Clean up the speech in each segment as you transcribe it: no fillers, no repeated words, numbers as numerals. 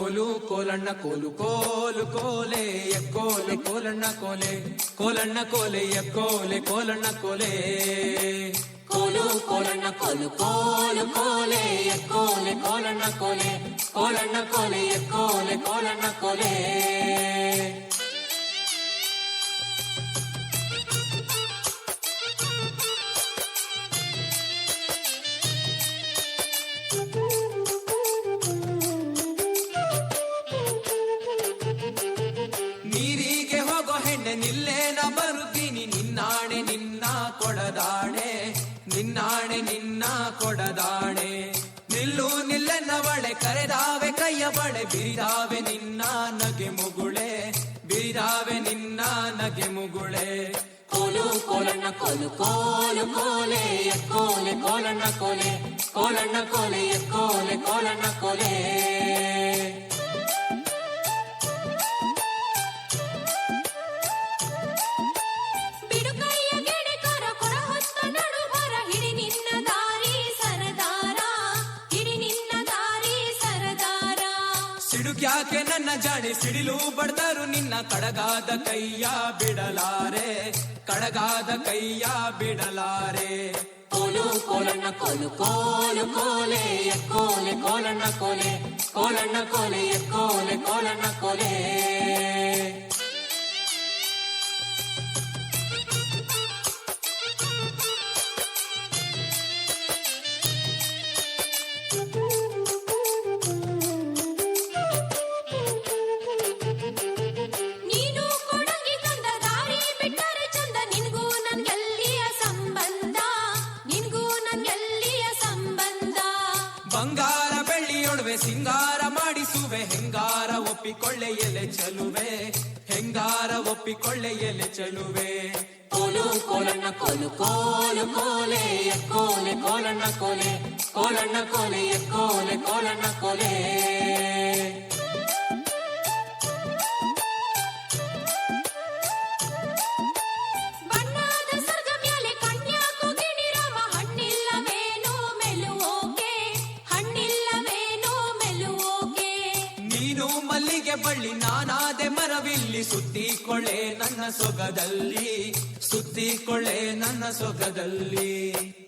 ಕೋಲು ಕೋಲಣ್ಣ ಕೋಲು ಕೋಲು ಕೋಲೆ ಎಕ್ಕೋಲೆ ಕೋಲಣ್ಣ ಕೋಲೆ ಕೋಲಣ್ಣ ಕೋಲೆ ಎಕ್ಕೋಲೆ ಕೋಲಣ್ಣ ಕೋಲೆ ಕೋಲು ಕೋಲಣ್ಣ ಕೋಲು ಕೋಲು ಕೋಲೆ ಎಕ್ಕೋಲೆ ಕೋಲಣ್ಣ ಕೋಲೆ ಕೋಲಣ್ಣ ಕೋಲೆ ಎಕ್ಕೋಲೆ ಕೋಲಣ್ಣ ಕೋಲೆ ನೀರಿಗೆ ಹೋಗೋ ಹೆಣ್ಣೆ ನಿಲ್ಲೇನ ಬರುತ್ತೀನಿ ನಿನ್ನಾಣೆ ನಿನ್ನ ಕೊಡದಾಣೆ ನಿನ್ನಾಣೆ ನಿನ್ನ ಕೊಡದಾಣೆ ನಿಲ್ಲು ನಿಲ್ಲೆನ್ನವಳೆ ಕರೆದಾವೆ ಕೈಯ ಬಳೆ ಬಿರಿದಾವೆ ನಿನ್ನ ನಗೆ ಮುಗುಳೆ ಬಿರಿದಾವೆ ನಿನ್ನ ನಗೆ ಮುಗುಳೆ ಕೋಲು ಕೋಲಣ್ಣ ಕೋಲು ಕೋಲು ಕೋಲೆ ಎಕ್ಕೋಲೆ ಕೋಲಣ್ಣ ಕೋಲೆ ಕೋಲಣ್ಣ ಕೋಲೆ ಎಕ್ಕೋಲೆ ಕೋಲಣ್ಣ ಕೋಲೆ ಸಿಡುಕ್ಯಾಕೆ ನನ್ನ ಜಾಣೆ ಸಿಡಿಲು ಬಡ್ದರು ನಿನ್ನ ಕಡಗಾದ ಕೈಯ ಬಿಡಲಾರೆ ಕಡಗಾದ ಕೈಯ ಬಿಡಲಾರೆ ಕೋಲು ಕೋಲಣ್ಣ ಕೋಲು ಕೋಲು ಕೋಲೆ ಎಕ್ಕೋಲೆ ಕೋಲಣ್ಣ ಕೋಲೆ ಕೋಲಣ್ಣ ಕೋಲೆ ಎಕ್ಕೋಲೆ ಕೋಲಣ್ಣ ಕೋಲೆ ಬಂಗಾರ ಬೆಳ್ಳಿಯೊಡವೆ ಸಿಂಗಾರ ಮಾಡಿಸುವೆ ಹೆಂಗಾರ ಒಪ್ಪಿಕೊಳ್ಳೆ ಎಲೆ ಚಲುವೆ ಹೆಂಗಾರ ಒಪ್ಪಿಕೊಳ್ಳೆ ಎಲೆ ಚಲುವೆ ಕೋಲು ಕೋಲಣ್ಣ ಕೋಲು ಕೋಲು ಕೋಲೆ ಎಕ್ಕೋಲೆ ಕೋಲಣ್ಣ ಕೋಲೆ ಕೋಲಣ್ಣ ಕೋಲೆ ಎಕ್ಕೋಲೆ ಕೋಲಣ್ಣ ಕೋಲೆ ನೀನು ಮಲ್ಲಿಗೆ ಬಳ್ಳಿ ನಾನಾದೆ ಮರವಿಲ್ಲಿ ಸುತ್ತಿಕೊಳ್ಳೆ ನನ್ನ ಸೊಗದಲ್ಲಿ ಸುತ್ತಿಕೊಳ್ಳೆ ನನ್ನ ಸೊಗದಲ್ಲಿ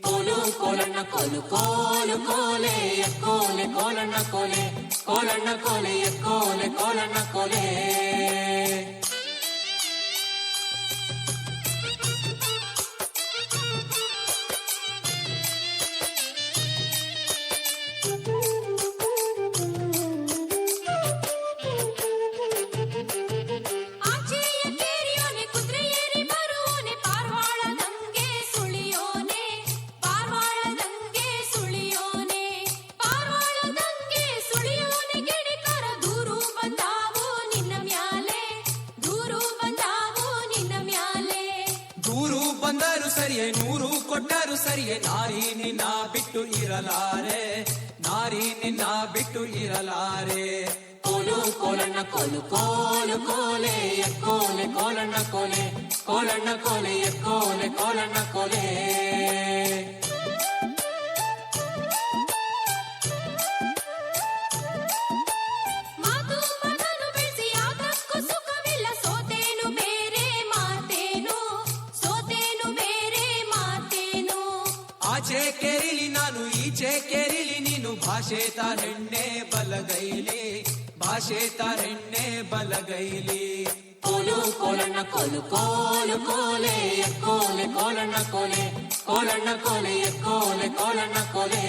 ಕೋಲು ಕೋಲಣ್ಣ ಕೋಲು ಕೋಲು ಕೋಲೆ ಎಕ್ಕೋಲೆ ಕೋಲಣ್ಣ ಕೋಲೆ ಕೋಲಣ್ಣ ಕೋಲೆ ಎಕ್ಕೋಲೆ ಕೋಲಣ್ಣ ಕೋಲೆ ಬಂದರು ಸರಿಯೇ ನೂರು ಕೊಟ್ಟರು ಸರಿಯೇ ನಾರಿ ನಿನ್ನ ಬಿಟ್ಟು ಇರಲಾರೆ ನಾರಿ ನಿನ್ನ ಬಿಟ್ಟು ಇರಲಾರೆ ಕೋಲು ಕೋಲಣ್ಣ ಕೋಲು ಕೋಲು ಕೋಲೆ ಎಕ್ಕೋಲೆ ಕೋಲಣ್ಣ ಕೋಲೆ ಕೋಲಣ್ಣ ಕೋಲೆ ಎಕ್ಕೋಲೆ ಕೋಲಣ್ಣ ಕೋಲೆ ಆಚೆ ಕೇರಿಲಿ ನಾನು ಈಚೆ ಕೇರಿಲಿ ನೀನು ಭಾಷೆ ತಾರೆಣ್ಣೆ ಬಲಗೈಲಿ ಭಾಷೆ ತಾರೆಣ್ಣೆ ಬಲಗೈಲಿ ಕೋಲು ಕೋಲಣ್ಣ ಕೋಲು ಕೋಲು ಕೋಲೆ ಎಕ್ಕೋಲೆ ಕೋಲಣ್ಣ ಕೋಲೆ ಕೋಲಣ್ಣ ಕೋಲೆ ಎಕ್ಕೋಲೆ ಕೋಲಣ್ಣ ಕೋಲೆ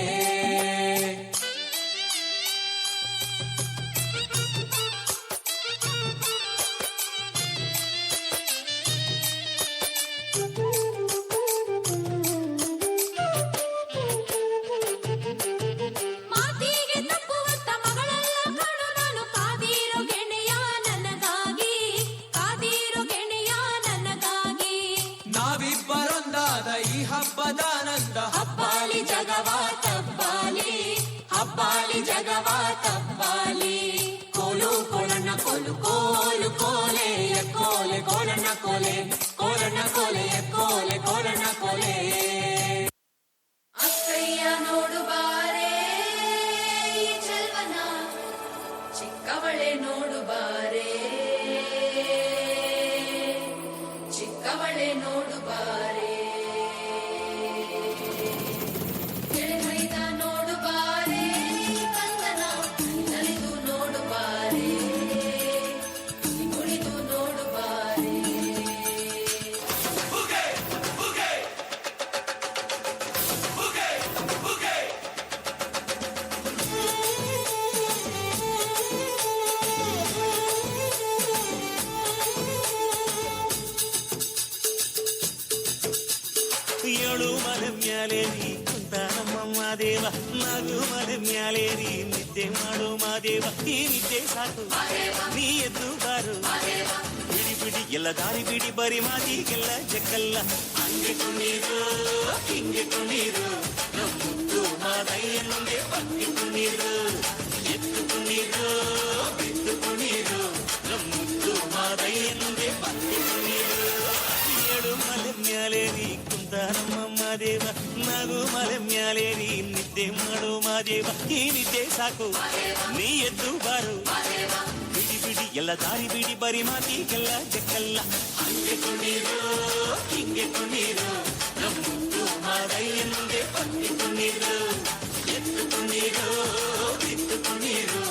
ನಾವಿಬ್ಬರೊಂದಾದ ಈ ಹಬ್ಬದಾನಂದ ಹಬ್ಬಾಲಿ ಜಗವ ತಬ್ಬಾಲಿ ಹಬ್ಬಾಲಿ ಜಗವ ತಬ್ಬಾಲಿ ಕೋಲು ಕೋಲಣ್ಣ ಕೋಲು ಕೋಲು ಕೋಲೆ ಎಕ್ಕೋಲೆ ಕೋಲಣ್ಣ ಕೋಲೆ ಕೋಲಣ್ಣ ಕೋಲೆ ಎಕ್ಕೋಲೆ ಕೋಲಣ್ಣ ಕೋಲೆ ಅಕ್ಕಯ್ಯ ನೋಡು ಬಾರೆ ಈ ಚೆಲ್ವನ ಚಿಕ್ಕ ಚಿಕ್ಕವಳೆ ನೋಡು ಬಾರೆ ಚಿಕ್ಕವಳೆ ನೋಡು ಬಾರೆ ಕೆಳಮೈದ ನೋಡು ಬಾರೆ ಕಂದನ ನಲಿದು ನೋಡು ಬಾರೆ ಕುಣಿದು ನೋಡು ಬಾರೆ ಏಳು ಮಲೆ ಮ್ಯಾಲೇರಿ ಕುಂತ ನಮ್ಮ ಮಾದೇವ ನಾಗು ಮಲೆ ಮ್ಯಾಲೇರಿ ನಿದ್ದೆ ಮಾಡು ಮಾದೇವ ಈ ನಿದ್ದೆ ಸಾಕು ನೀ ಎದ್ದು ಬಾರು ಬಿಡಿ ಬಿಡಿ ಎಲ್ಲ ದಾರಿ ಬಿಡಿ ಬರಿ ಮಾತಿಗೆಲ್ಲ ಜಕ್ಕಲ್ಲ ಹಂಗೆ ಕುಣೀರು ಹಿಂಗೆ ಕುಣೀರು ನಮ್ಮುದ್ದು ಮಾದಯ್ಯನಿಗೆ ಪಕ್ಕಿ ಕುಣೀರು ಎದ್ದು ಕುಣೀರು ಬಿದ್ದು ಕುಣೀರು ನಮ್ಮುದ್ದು ಮಾದಯ್ಯನಿಗೆ ಪಕ್ಕಿ ಕುಣೀರು ಏಳು ಮಲೆ ಮ್ಯಾಲೇರಿ ಕುಂತ ನಮ್ಮ ಮಾದೇವ ನಾಗು ಮಲೆ ಮ್ಯಾಲೇರಿ ನಿದ್ದೆ ಮಾಡು ಮಾದೇವ ಈ ನಿದ್ದೆ ಸಾಕು ನೀ ಎದ್ದು ಬಾರು ಬಿಡಿ ಬಿಡಿ ಎಲ್ಲ ದಾರಿ ಬಿಡಿ ಬರಿ ಮಾತಿಗೆಲ್ಲ ಜಕ್ಕಲ್ಲ ಹಂಗೆ ಕುಣೀರು ಹಿಂಗೆ ಕುಣೀರು ನಮ್ಮುದ್ದು ಮಾದಯ್ಯನಿಗೆ ಪಕ್ಕಿ ಕುಣೀರು ಎದ್ದು ಕುಣೀರು ಬಿದ್ದು ಕುಣೀರು